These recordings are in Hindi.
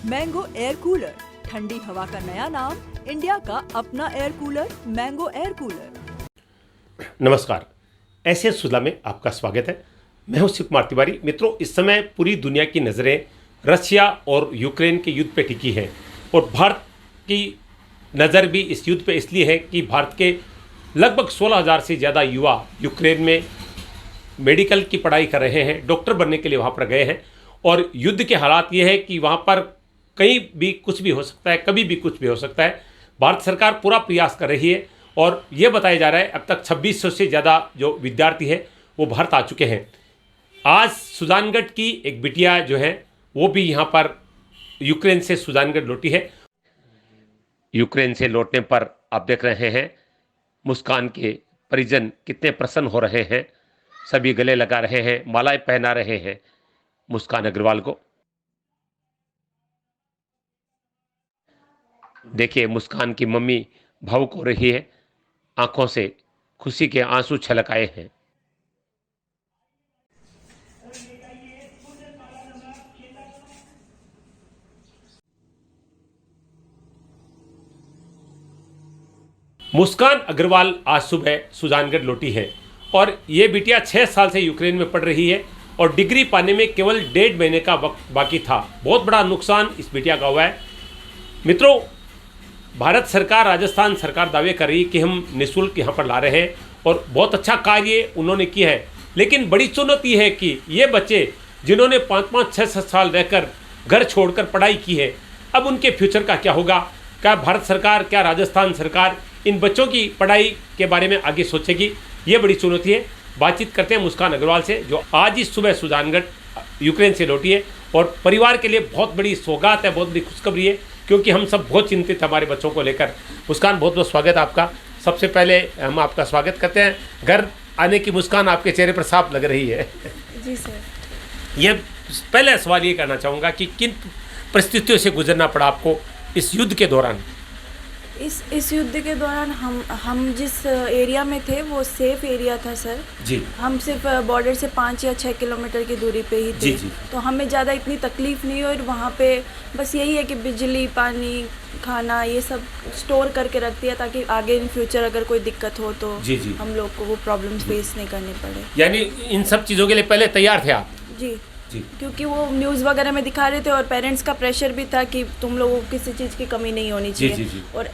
मैंगो एयर कूलर, ठंडी हवा का नया नाम, इंडिया का अपना air cooler, mango air cooler. नमस्कार, ऐसे सुधा में आपका स्वागत है। मैं हूं शिव कुमार तिवारी। मित्रों, इस समय पूरी दुनिया की नज़रें रशिया और यूक्रेन के युद्ध पे टिकी है और भारत की नज़र भी इस युद्ध पे इसलिए है कि भारत के लगभग 16,000 से ज़्यादा युवा यूक्रेन में मेडिकल की पढ़ाई कर रहे हैं, डॉक्टर बनने के लिए वहाँ पर गए हैं। और युद्ध के हालात ये है कि वहाँ पर कहीं भी कुछ भी हो सकता है, कभी भी कुछ भी हो सकता है। भारत सरकार पूरा प्रयास कर रही है और ये बताया जा रहा है अब तक 2600 से ज़्यादा जो विद्यार्थी है वो भारत आ चुके हैं। आज सुजानगढ़ की एक बिटिया जो है वो भी यहाँ पर यूक्रेन से सुजानगढ़ लौटी है। यूक्रेन से लौटने पर आप देख रहे हैं मुस्कान के परिजन कितने प्रसन्न हो रहे हैं, सभी गले लगा रहे हैं, मालाएं पहना रहे हैं मुस्कान अग्रवाल को। देखिए, मुस्कान की मम्मी भावुक हो रही है, आंखों से खुशी के आंसू छलक आए हैं। मुस्कान अग्रवाल आज सुबह सुजानगढ़ लौटी है और ये बिटिया 6 साल से यूक्रेन में पढ़ रही है और डिग्री पाने में केवल 1.5 महीने का वक्त बाकी था। बहुत बड़ा नुकसान इस बिटिया का हुआ है। मित्रों, भारत सरकार, राजस्थान सरकार दावे कर रही है कि हम निःशुल्क यहाँ पर ला रहे हैं और बहुत अच्छा कार्य उन्होंने किया है। लेकिन बड़ी चुनौती है कि ये बच्चे जिन्होंने 5-5, 6-6 साल रहकर घर छोड़कर पढ़ाई की है, अब उनके फ्यूचर का क्या होगा? क्या भारत सरकार, क्या राजस्थान सरकार इन बच्चों की पढ़ाई के बारे में आगे सोचेगी? ये बड़ी चुनौती है। बातचीत करते हैं मुस्कान अग्रवाल से, जो आज ही सुबह सुजानगढ़ यूक्रेन से लौटी है और परिवार के लिए बहुत बड़ी सौगात है, बहुत बड़ी खुशखबरी है, क्योंकि हम सब बहुत चिंतित हैं हमारे बच्चों को लेकर। मुस्कान, बहुत बहुत स्वागत आपका। सबसे पहले हम आपका स्वागत करते हैं। घर आने की मुस्कान आपके चेहरे पर साफ लग रही है। जी सर। ये पहले सवाल ये करना चाहूँगा कि किन परिस्थितियों से गुजरना पड़ा आपको इस युद्ध के दौरान? इस युद्ध के दौरान हम जिस एरिया में थे वो सेफ एरिया था सर जी। हम सिर्फ बॉर्डर से 5 या 6 किलोमीटर की दूरी पे ही थे। जी। तो हमें ज़्यादा इतनी तकलीफ़ नहीं हुई और वहाँ पे बस यही है कि बिजली, पानी, खाना ये सब स्टोर करके रख दिया ताकि आगे इन फ्यूचर अगर कोई दिक्कत हो तो जी। हम लोग को वो प्रॉब्लम्स फेस नहीं करनी पड़े। यानी इन सब चीज़ों के लिए पहले तैयार थे आप? जी। जी। क्योंकि वो न्यूज़ वगैरह में दिखा रहे थे और पेरेंट्स का प्रेशर भी था कि तुम लोगों को किसी चीज़ की कमी नहीं होनी चाहिए। जी। और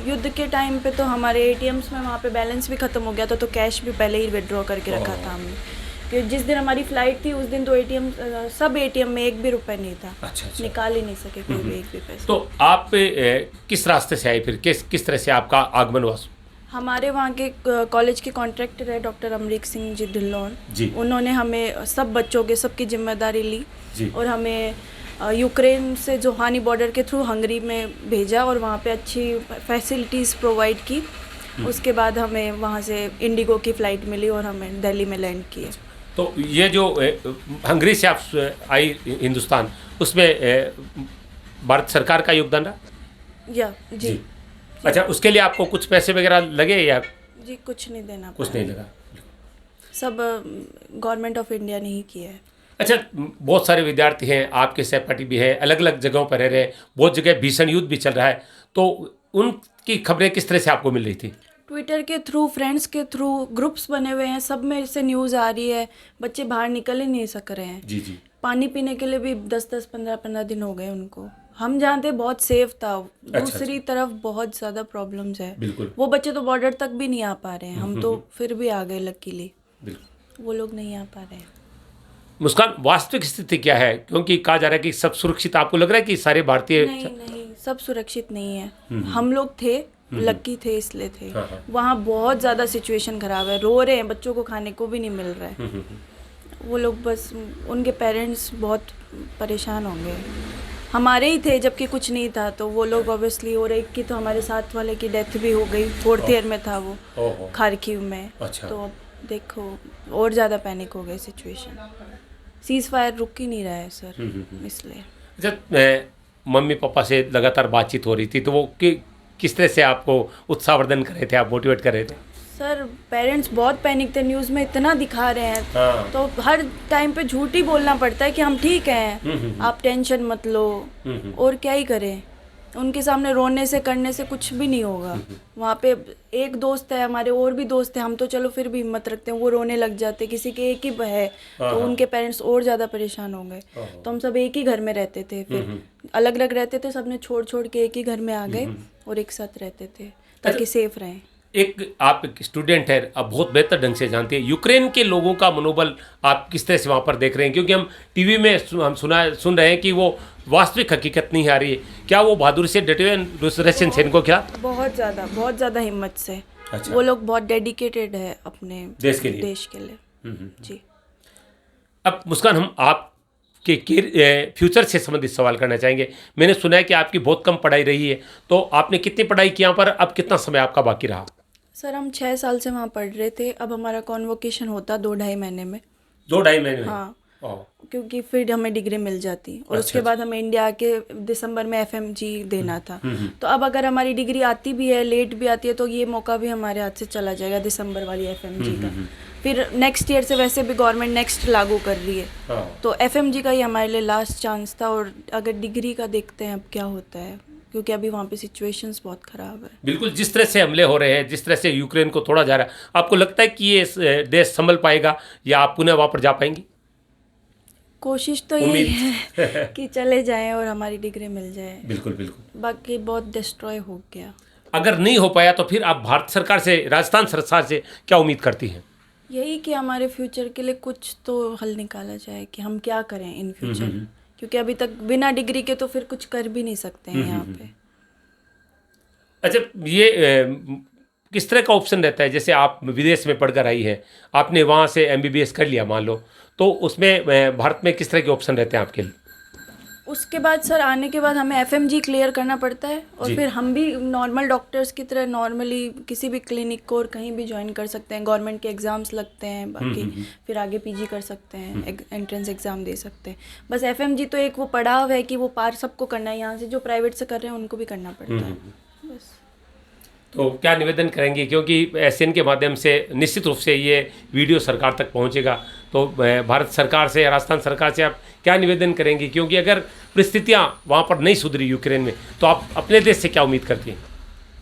युद्ध के टाइम पे तो हमारे एटीएम्स में वहाँ पे बैलेंस भी ख़त्म हो गया था, तो कैश भी पहले ही विड्रॉ करके रखा था हमने। कि जिस दिन हमारी फ़्लाइट थी उस दिन तो एटीएम, सब एटीएम में 1 भी रुपए नहीं था। अच्छा। निकाल ही नहीं सके कोई भी 1 भी पैसा। तो आप किस रास्ते से आए फिर? किस तरह से आपका आगमन हुआ? हमारे वहाँ के कॉलेज के कॉन्ट्रैक्टर है डॉक्टर अमरीक सिंह जी ढिल्लोन जी। उन्होंने हमें सब बच्चों के सबकी जिम्मेदारी ली जी। और हमें यूक्रेन से जोहानी बॉर्डर के थ्रू हंगरी में भेजा और वहाँ पे अच्छी फैसिलिटीज़ प्रोवाइड की। उसके बाद हमें वहाँ से इंडिगो की फ़्लाइट मिली और हमें दिल्ली में लैंड किया। तो ये जो हंगरी से आप आई हिंदुस्तान, उसमें भारत सरकार का योगदान रहा? जी। अच्छा, उसके लिए आपको कुछ पैसे वगैरह लगे या? जी, कुछ नहीं देना, कुछ नहीं लगा, सब गवर्नमेंट ऑफ इंडिया ने ही किया है। अच्छा, बहुत सारे विद्यार्थी हैं, आपके सहपाठी भी है, अलग अलग जगहों पर रह रहे हैं, बहुत जगह भीषण युद्ध भी चल रहा है, तो उनकी खबरें किस तरह से आपको मिल रही थी? ट्विटर के थ्रू, फ्रेंड्स के थ्रू ग्रुप्स बने हुए हैं, सब में इससे न्यूज़ आ रही है। बच्चे बाहर निकल ही नहीं सक रहे हैं। जी। पानी पानी पीने के लिए भी 10-10, 15-15 दिन हो गए उनको। हम जानते बहुत सेफ था, दूसरी तरफ बहुत ज़्यादा प्रॉब्लम्स है। बिल्कुल। वो बच्चे तो बॉर्डर तक भी नहीं आ पा रहे हैं, हम तो फिर भी आ गए लकीली, वो लोग नहीं आ पा रहे हैं। मुस्कान, वास्तविक स्थिति क्या है? क्योंकि कहा जा रहा है कि सब सुरक्षित, आपको लग रहा है कि सारे भारतीय? नहीं, सब सुरक्षित नहीं है। हम लोग थे, लकी थे इसलिए थे। वहाँ बहुत ज़्यादा सिचुएशन ख़राब है, रो रहे हैं, बच्चों को खाने को भी नहीं मिल रहा है। वो लोग बस, उनके पेरेंट्स बहुत परेशान होंगे। हमारे ही थे जबकि कुछ नहीं था, तो वो लोग ऑब्वियसली, और एक की तो हमारे साथ वाले की डेथ भी हो गई, 4th ईयर में था वो, खारकीव में। अच्छा। तो अब देखो और ज़्यादा पैनिक हो गए सिचुएशन। सीज़ फायर रुक ही नहीं रहा है सर, इसलिए। अच्छा, मम्मी पापा से लगातार बातचीत हो रही थी, तो वो किस तरह से आपको उत्साहवर्धन कर रहे थे, आप मोटिवेट कर रहे थे? सर पेरेंट्स बहुत पैनिक थे, न्यूज़ में इतना दिखा रहे हैं। हाँ। तो हर टाइम पे झूठ ही बोलना पड़ता है कि हम ठीक हैं, आप टेंशन मत लो। और क्या ही करें, उनके सामने रोने से करने से कुछ भी नहीं होगा। वहाँ पे एक दोस्त है हमारे, और भी दोस्त है, हम तो चलो फिर भी हिम्मत रखते हैं, वो रोने लग जाते, किसी के एक ही है तो उनके पेरेंट्स और ज़्यादा परेशान हो गए। तो हम सब एक ही घर में रहते थे, फिर अलग अलग रहते थे, सबने छोड़ छोड़ के एक ही घर में आ गए और एक साथ रहते थे ताकि सेफ रहें। एक आप एक स्टूडेंट है, आप बहुत बेहतर ढंग से जानते हैं यूक्रेन के लोगों का मनोबल आप किस तरह से वहाँ पर देख रहे हैं, क्योंकि हम टीवी में हम सुन रहे हैं कि वो वास्तविक हकीकत नहीं आ रही है। क्या वो बहादुरी से डटे हुए रशियन सैनिकों के खिलाफ? बहुत ज़्यादा हिम्मत से। अच्छा। वो लोग बहुत डेडिकेटेड है अपने देश के लिए। जी। अब मुस्कान, हम आपके फ्यूचर से संबंधित सवाल करना चाहेंगे। मैंने सुना है कि आपकी बहुत कम पढ़ाई रही है, तो आपने कितनी पढ़ाई की यहाँ पर, अब कितना समय आपका बाकी रहा? सर हम 6 साल से वहाँ पढ़ रहे थे, अब हमारा कॉन्वोकेशन होता 2-2.5 महीने में। 2-2.5 महीने में? हाँ, क्योंकि फिर हमें डिग्री मिल जाती और उसके बाद हमें इंडिया के दिसंबर में FMG देना था। तो अब अगर हमारी डिग्री आती भी है, लेट भी आती है, तो ये मौका भी हमारे हाथ से चला जाएगा दिसंबर वाली FMG का। फिर नेक्स्ट ईयर से वैसे भी गवर्नमेंट नेक्स्ट लागू कर रही है, तो FMG का ही हमारे लिए लास्ट चांस था। और अगर डिग्री का देखते हैं अब क्या होता है, क्योंकि अभी वहाँ पे सिचुएशंस बहुत ख़राब है। बिल्कुल, जिस तरह से हमले हो रहे हैं, जिस तरह से यूक्रेन को तोड़ा जा रहा है, आपको लगता है कि ये देश संभल पाएगा या आप पुनः वहाँ पर जा पाएंगी? कोशिश तो यही है कि चले जाएं और हमारी डिग्री मिल जाए। बिल्कुल बिल्कुल। बाकी बहुत डिस्ट्रॉय हो गया। अगर नहीं हो पाया तो फिर आप भारत सरकार से, राजस्थान सरकार से क्या उम्मीद करती हैं? यही कि हमारे फ्यूचर के लिए कुछ तो हल निकाला जाए कि हम क्या करें इन फ्यूचर, क्योंकि अभी तक बिना डिग्री के तो फिर कुछ कर भी नहीं सकते हैं यहाँ पे। अच्छा, ये किस तरह का ऑप्शन रहता है? जैसे आप विदेश में पढ़कर आई हैं, आपने वहाँ से MBBS कर लिया मान लो, तो उसमें भारत में किस तरह के ऑप्शन रहते हैं आपके लिए? उसके बाद सर आने के बाद हमें FMG क्लियर करना पड़ता है और फिर हम भी नॉर्मल डॉक्टर्स की तरह नॉर्मली किसी भी क्लिनिक को और कहीं भी ज्वाइन कर सकते हैं। गवर्नमेंट के एग्ज़ाम्स लगते हैं, बाकी फिर आगे PG कर सकते हैं, एंट्रेंस एग्ज़ाम दे सकते हैं। बस FMG तो एक वो पड़ाव है कि वो पार सबको करना है, यहाँ से जो प्राइवेट से कर रहे हैं उनको भी करना पड़ता है बस। तो क्या निवेदन करेंगे, क्योंकि SN के माध्यम से निश्चित रूप से ये वीडियो सरकार तक पहुंचेगा, तो भारत सरकार से, राजस्थान सरकार से आप क्या निवेदन करेंगे, क्योंकि अगर परिस्थितियां वहां पर नहीं सुधरी यूक्रेन में, तो आप अपने देश से क्या उम्मीद करती हैं?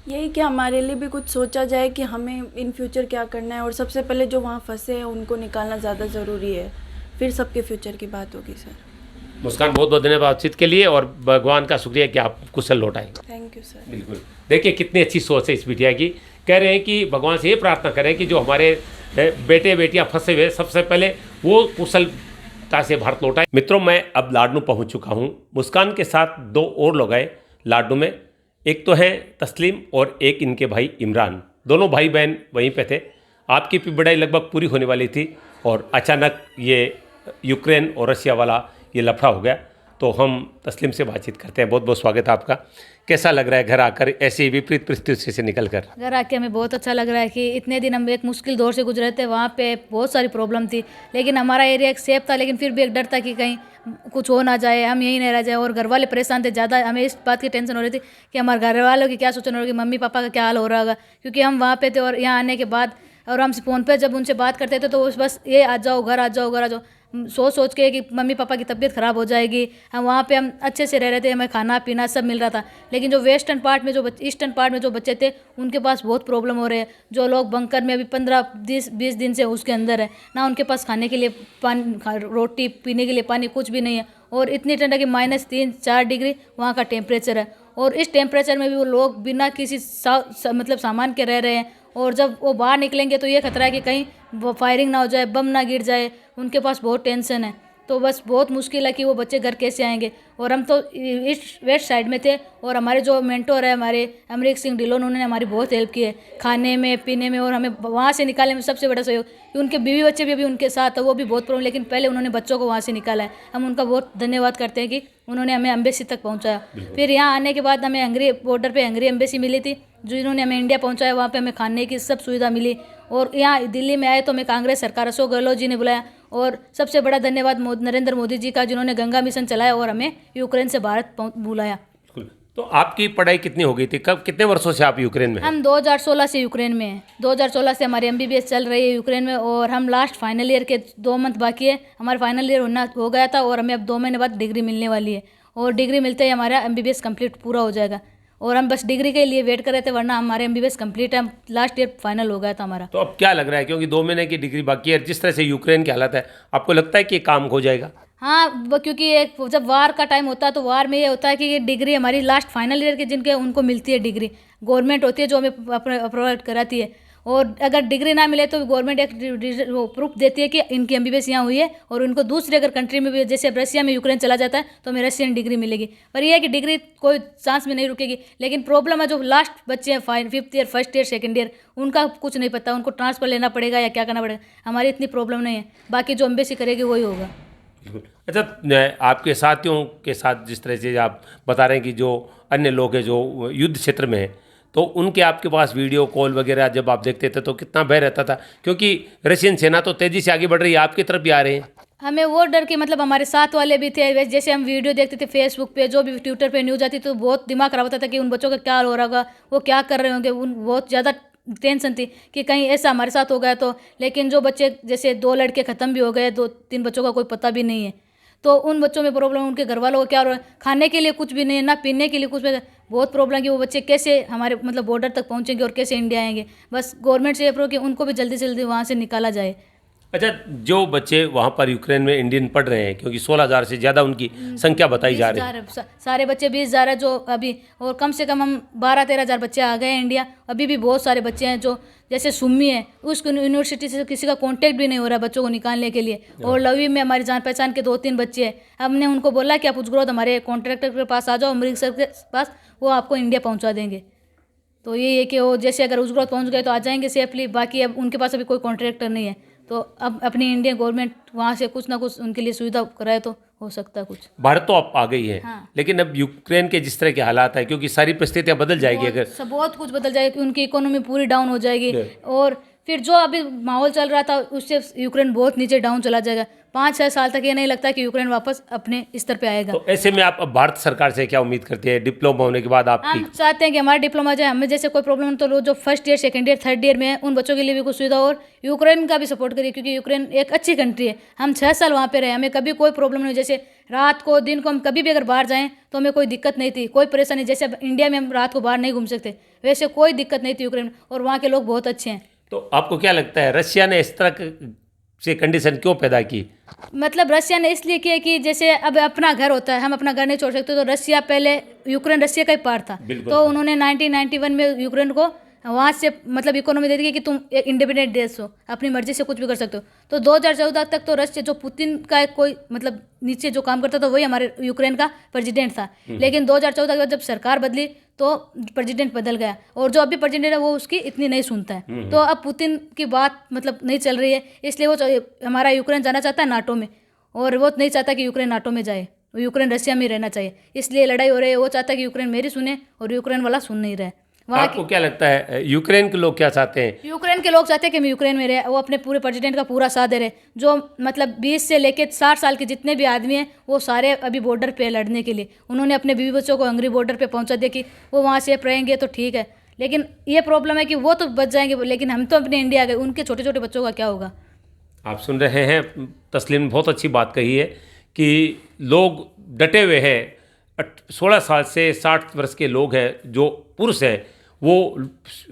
यही कि हमारे लिए भी कुछ सोचा जाए कि हमें इन फ्यूचर क्या करना है, और सबसे पहले जो वहाँ फंसे हैं उनको निकालना ज़्यादा ज़रूरी है, फिर सबके फ्यूचर की बात होगी। सर मुस्कान, बहुत बहुत धन्यवाद बातचीत के लिए, और भगवान का शुक्रिया कि आप कुशल लौट आए। Thank you sir. बिल्कुल, देखिए कितनी अच्छी सोच है इस बिटिया की। कह रहे हैं कि भगवान से ये प्रार्थना करें कि जो हमारे बेटे बेटियां फंसे हुए, सबसे पहले वो कुशलता से भारत लौटाए। मित्रों, मैं अब लाडनू पहुंच चुका हूं। मुस्कान के साथ 2 और लोग आए लाडनू में। एक तो हैं तस्लीम और एक इनके भाई इमरान। दोनों भाई बहन वहीं पे थे। आपकी पढ़ाई लगभग पूरी होने वाली थी और अचानक ये यूक्रेन और रशिया वाला ये लफड़ा हो गया। तो हम तस्लीम से बातचीत करते हैं। बहुत बहुत स्वागत है आपका। कैसा लग रहा है घर आकर ऐसी विपरीत परिस्थिति से निकल कर? घर आके हमें बहुत अच्छा लग रहा है कि इतने दिन हम एक मुश्किल दौर से गुजरे थे। वहाँ पे बहुत सारी प्रॉब्लम थी, लेकिन हमारा एरिया एक सेफ था, लेकिन फिर भी एक डर था कि कहीं कुछ हो ना जाए, हम यहीं नहीं रह जाए। और घर वाले परेशान थे ज़्यादा, हमें इस बात की टेंशन हो रही थी कि हमारे घर वालों की क्या सोचना होगी, मम्मी पापा का क्या हाल हो रहा होगा, क्योंकि हम वहाँ पे थे। और यहाँ आने के बाद और हम फ़ोन पे जब उनसे बात करते थे तो बस ये आ जाओ घर, आ जाओ घर, आ जाओ, सोच के कि मम्मी पापा की तबीयत ख़राब हो जाएगी। हम वहाँ पे हम अच्छे से रह रहे थे, हमें खाना पीना सब मिल रहा था। लेकिन जो वेस्टर्न पार्ट में, जो ईस्टर्न पार्ट में जो बच्चे थे, उनके पास बहुत प्रॉब्लम हो रहे हैं। जो लोग बंकर में अभी 15-20 दिन से उसके अंदर है, ना उनके पास खाने के लिए पानी, रोटी, पीने के लिए पानी, कुछ भी नहीं है। और इतनी ठंड है कि -3-4 डिग्री वहाँ का टेम्परेचर है। और इस टेम्परेचर में भी वो लोग बिना किसी मतलब सामान के रह रहे हैं। और जब वो बाहर निकलेंगे तो ये खतरा है कि कहीं वो फायरिंग ना हो जाए, बम ना गिर जाए। उनके पास बहुत टेंशन है। तो बस बहुत मुश्किल है कि वो बच्चे घर कैसे आएंगे। और हम तो ईस्ट वेस्ट साइड में थे, और हमारे जो मेंटोर है हमारे अमरीक सिंह ढिल्लों, उन्होंने हमारी बहुत हेल्प की है खाने में, पीने में, और हमें वहाँ से निकालने में सबसे बड़ा सहयोग कि उनके बीवी बच्चे भी अभी उनके साथ है, वो भी बहुत प्रॉब्लम, लेकिन पहले उन्होंने बच्चों को वहाँ से निकाला है। हम उनका बहुत धन्यवाद करते हैं कि उन्होंने हमें एम्बेसी तक पहुँचाया। फिर यहाँ आने के बाद हमें हंगरी बॉर्डर पर हंगरी एम्बेसी मिली थी, जिन्होंने हमें इंडिया पहुँचाया। वहाँ पे हमें खाने की सब सुविधा मिली। और यहाँ दिल्ली में आए तो हमें कांग्रेस सरकार, अशोक गहलोत जी ने बुलाया। और सबसे बड़ा धन्यवाद नरेंद्र मोदी जी का, जिन्होंने गंगा मिशन चलाया और हमें यूक्रेन से भारत बुलाया। तो आपकी पढ़ाई कितनी हो गई थी, कब, कितने वर्षों से आप यूक्रेन में हैं? हम 2016 से यूक्रेन में हैं। 2016 से हमारी MBBS चल रही है यूक्रेन में, और हम लास्ट फाइनल ईयर के 2 मंथ बाकी है, हमारा फाइनल ईयर हो गया था, और हमें अब 2 महीने बाद डिग्री मिलने वाली है, और डिग्री मिलते ही हमारा MBBS कंप्लीट पूरा हो जाएगा, और हम बस डिग्री के लिए वेट कर रहे थे, वरना हमारे MBBS कंप्लीट है, लास्ट ईयर फाइनल हो गया था हमारा। तो अब क्या लग रहा है, क्योंकि 2 महीने की डिग्री बाकी है, जिस तरह से यूक्रेन की हालत है, आपको लगता है कि ये काम हो जाएगा? हाँ, वो क्योंकि एक जब वार का टाइम होता है तो वार में ये होता है कि ये डिग्री हमारी लास्ट फाइनल ईयर के जिनके उनको मिलती है डिग्री, गवर्नमेंट होती है जो हमें प्रोवाइड कराती है, और अगर डिग्री ना मिले तो गवर्नमेंट एक वो प्रूफ देती है कि इनकी MBBS यहाँ हुई है, और उनको दूसरे अगर कंट्री में भी, जैसे रशिया में यूक्रेन चला जाता है तो हमें रशियन डिग्री मिलेगी। पर यह है कि डिग्री कोई चांस में नहीं रुकेगी, लेकिन प्रॉब्लम है जो लास्ट बच्चे हैं 5th year, 1st year, 2nd year, उनका कुछ नहीं पता, उनको ट्रांसफ़र लेना पड़ेगा या क्या करना पड़ेगा। हमारी इतनी प्रॉब्लम नहीं है, बाकी जो एम्बेसी करेगी वही होगा। अच्छा, आपके साथियों के साथ जिस तरह से आप बता रहे हैं कि जो अन्य लोग हैं जो युद्ध क्षेत्र में हैं, तो उनके आपके पास वीडियो कॉल वगैरह जब आप देखते थे तो कितना भय रहता था, क्योंकि रशियन सेना तो तेज़ी से आगे बढ़ रही है, आपकी तरफ भी आ रहे हैं? हमें वो डर कि मतलब हमारे साथ वाले भी थे, जैसे हम वीडियो देखते थे फेसबुक पे, जो भी ट्विटर पे न्यूज़ आती तो बहुत दिमाग खराब होता था कि उन बच्चों का क्या हो रहा होगा, वो क्या कर रहे होंगे, उन बहुत ज़्यादा टेंशन थी कि कहीं ऐसा हमारे साथ हो गया तो। लेकिन जो बच्चे, जैसे 2 लड़के ख़त्म भी हो गए, 2-3 बच्चों का कोई पता भी नहीं है, तो उन बच्चों में प्रॉब्लम, उनके घर वालों को क्या हो रहा है, खाने के लिए कुछ भी नहीं है, ना पीने के लिए कुछ भी, बहुत प्रॉब्लम कि वो बच्चे कैसे हमारे मतलब बॉर्डर तक पहुंचेंगे और कैसे इंडिया आएंगे। बस गवर्नमेंट से ये प्रो कि उनको भी जल्दी से जल्दी वहाँ से निकाला जाए। अच्छा, जो बच्चे वहाँ पर यूक्रेन में इंडियन पढ़ रहे हैं, क्योंकि 16,000 से ज़्यादा उनकी संख्या बताई जा रही है, सारे बच्चे 20,000 है जो अभी, और कम से कम हम 12-13 हज़ार बच्चे आ गए हैं इंडिया। अभी भी बहुत सारे बच्चे हैं जो, जैसे सुम्मी है, उस यूनिवर्सिटी से किसी का कांटेक्ट भी नहीं हो रहा है बच्चों को निकालने के लिए, और लवी में हमारी जान पहचान के 2-3 बच्चे हैं। हमने उनको बोला कि आप उजग्रोद हमारे कॉन्ट्रैक्टर के पास आ जाओ, अमृतसर के पास, वो आपको इंडिया पहुँचा देंगे। तो ये है कि वो जैसे अगर उजग्रोद पहुँच गए तो आ जाएंगे सेफली, बाकी अब उनके पास अभी कोई कॉन्ट्रैक्टर नहीं है, तो अब अपनी इंडियन गवर्नमेंट वहाँ से कुछ ना कुछ उनके लिए सुविधा कराए तो हो सकता है कुछ। भारत तो अब आ गई है, हाँ। लेकिन अब यूक्रेन के जिस तरह के हालात है, क्योंकि सारी परिस्थितियाँ बदल जाएगी, अगर बहुत कुछ बदल जाएगी, उनकी इकोनॉमी पूरी डाउन हो जाएगी, और फिर जो अभी माहौल चल रहा था उससे यूक्रेन बहुत नीचे डाउन चला जाएगा। 5-6 साल तक ये नहीं लगता कि यूक्रेन वापस अपने स्तर पे आएगा। तो ऐसे में आप अब भारत सरकार से क्या उम्मीद करते हैं, डिप्लोमा होने के बाद आपकी? हम चाहते हैं कि हमारा डिप्लोमा जाए, हमें जैसे कोई प्रॉब्लम तो लो, जो 1st year, 2nd year, 3rd year में है उन बच्चों के लिए भी कुछ सुविधा, और यूक्रेन का भी सपोर्ट करिए, क्योंकि यूक्रेन एक अच्छी कंट्री है। हम 6 साल वहाँ पे रहे, हमें कभी कोई प्रॉब्लम नहीं, जैसे रात को दिन को हम कभी भी अगर बाहर जाएँ तो हमें कोई दिक्कत नहीं थी, कोई परेशानी। जैसे अब इंडिया में हम रात को बाहर नहीं घूम सकते, वैसे कोई दिक्कत नहीं थी यूक्रेन में, और वहाँ के लोग बहुत अच्छे हैं। तो आपको क्या लगता है रशिया ने इस तरह से कंडीशन क्यों पैदा की? मतलब रशिया ने इसलिए किया कि जैसे अब अपना घर होता है, हम अपना घर नहीं छोड़ सकते, तो रशिया पहले, यूक्रेन रशिया का ही पार्ट था, तो उन्होंने 1991 में यूक्रेन को वहाँ से मतलब इकोनॉमी दे दी कि तुम एक इंडिपेंडेंट देश हो, अपनी मर्जी से कुछ भी कर सकते हो। तो 2014 तक तो रशिया, जो पुतिन का एक कोई मतलब नीचे जो काम करता था वही हमारे यूक्रेन का प्रेसिडेंट था, लेकिन 2014 के बाद जब सरकार बदली तो प्रेसिडेंट बदल गया, और जो अभी प्रेसिडेंट है वो उसकी इतनी नहीं सुनता है। तो अब पुतिन की बात मतलब नहीं चल रही है, इसलिए वो हमारा यूक्रेन जाना चाहता है नाटो में, और वो नहीं चाहता कि यूक्रेन नाटो में जाए, यूक्रेन रशिया में रहना चाहिए, इसलिए लड़ाई हो रही है। वो चाहता है कि यूक्रेन मेरी सुने और यूक्रेन वाला सुन नहीं रहा है। आपको क्या लगता है यूक्रेन के लोग क्या चाहते हैं? यूक्रेन के लोग चाहते हैं कि हम यूक्रेन में रहे, वो अपने पूरे प्रेसिडेंट का पूरा साथ दे रहे, जो मतलब 20 से लेकर 60 साल के जितने भी आदमी हैं वो सारे अभी बॉर्डर पे लड़ने के लिए, उन्होंने अपने बीवी बच्चों को हंगरी बॉर्डर पे पहुंचा दिया कि वो वहाँ सेफ रहेंगे तो ठीक है। लेकिन ये प्रॉब्लम है कि वो तो बच जाएंगे, लेकिन हम तो अपने इंडिया गए, उनके छोटे छोटे बच्चों का क्या होगा? आप सुन रहे हैं, तस्लीम ने बहुत अच्छी बात कही है कि लोग डटे हुए हैं। 16 साल से 60 वर्ष के लोग हैं, जो पुरुष हैं, वो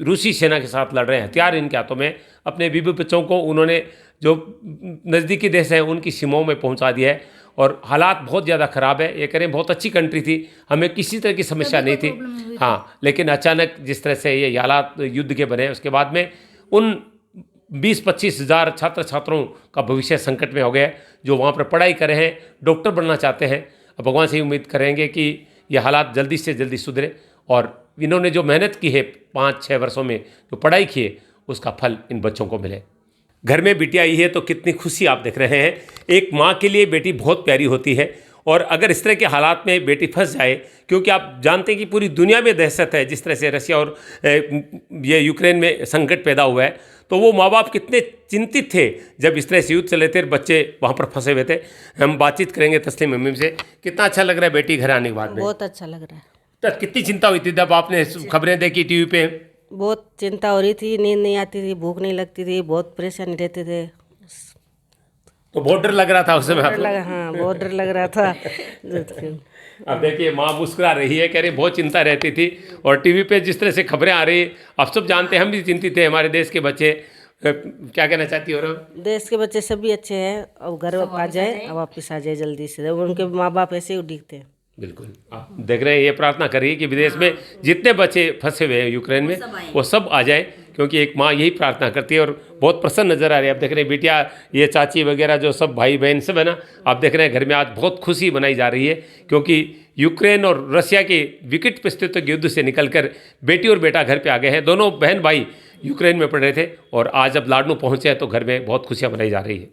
रूसी सेना के साथ लड़ रहे हैं, हथियार इनके हाथों में। अपने बीबी बच्चों को उन्होंने जो नज़दीकी देश हैं उनकी सीमाओं में पहुंचा दिया है, और हालात बहुत ज़्यादा ख़राब है। ये करें बहुत अच्छी कंट्री थी, हमें किसी तरह की समस्या नहीं थी, हाँ, लेकिन अचानक जिस तरह से ये हालात युद्ध के बने, उसके बाद में उन 20-25 हज़ार छात्र छात्रों का भविष्य संकट में हो गया, जो वहाँ पर पढ़ाई कर रहे हैं, डॉक्टर बनना चाहते हैं। अब भगवान से उम्मीद करेंगे कि ये हालात जल्दी से जल्दी सुधरे, और इन्होंने जो मेहनत की है 5-6 वर्षों में, जो पढ़ाई की है, उसका फल इन बच्चों को मिले। घर में बेटी आई है तो कितनी खुशी आप देख रहे हैं। एक माँ के लिए बेटी बहुत प्यारी होती है, और अगर इस तरह के हालात में बेटी फंस जाए, क्योंकि आप जानते हैं कि पूरी दुनिया में दहशत है, जिस तरह से रशिया और ये यूक्रेन में संकट पैदा हुआ है, तो वो माँ बाप कितने चिंतित थे जब इस तरह से युद्ध चले थे, बच्चे वहाँ पर फंसे हुए थे। हम बातचीत करेंगे तस्लीम मम्मी से। कितना अच्छा लग रहा है बेटी घर आने के बाद में? बहुत अच्छा लग रहा है। तो कितनी चिंता हुई थी जब आपने खबरें देखी टीवी पे? बहुत चिंता हो रही थी, नींद नहीं आती थी, भूख नहीं लगती थी, बहुत परेशानी रहते थे। तो बहुत डर लग रहा था उस समय डर आपको? लगा, हाँ बहुत डर लग रहा था। अब देखिए माँ मुस्कुरा रही है, कह रही बहुत चिंता रहती थी। और टीवी पे जिस तरह से खबरें आ रही, आप सब जानते हैं, हम भी चिंतित थे, हमारे देश के बच्चे। क्या कहना चाहती हो? देश के बच्चे सभी अच्छे हैं, अब घर आ जाए, अब वापस आ जाए जल्दी से। उनके माँ बाप ऐसे ही उड़ीकते हैं। बिल्कुल, आप देख रहे हैं, ये प्रार्थना करिए कि विदेश में जितने बच्चे फंसे हुए हैं यूक्रेन में वो सब आ जाए, क्योंकि एक माँ यही प्रार्थना करती है। और बहुत प्रसन्न नजर आ रही है। आप देख रहे हैं बिटिया, ये चाची वगैरह जो सब भाई बहन सब है ना, आप देख रहे हैं घर में आज बहुत खुशी मनाई जा रही है, क्योंकि यूक्रेन और रशिया के विकट परिस्थितियों के युद्ध से निकलकर बेटी और बेटा घर पे आ गए हैं। दोनों बहन भाई यूक्रेन में पड़ रहे थे और आज जब लाडनू पहुँचे हैं तो घर में बहुत खुशियाँ मनाई जा रही है।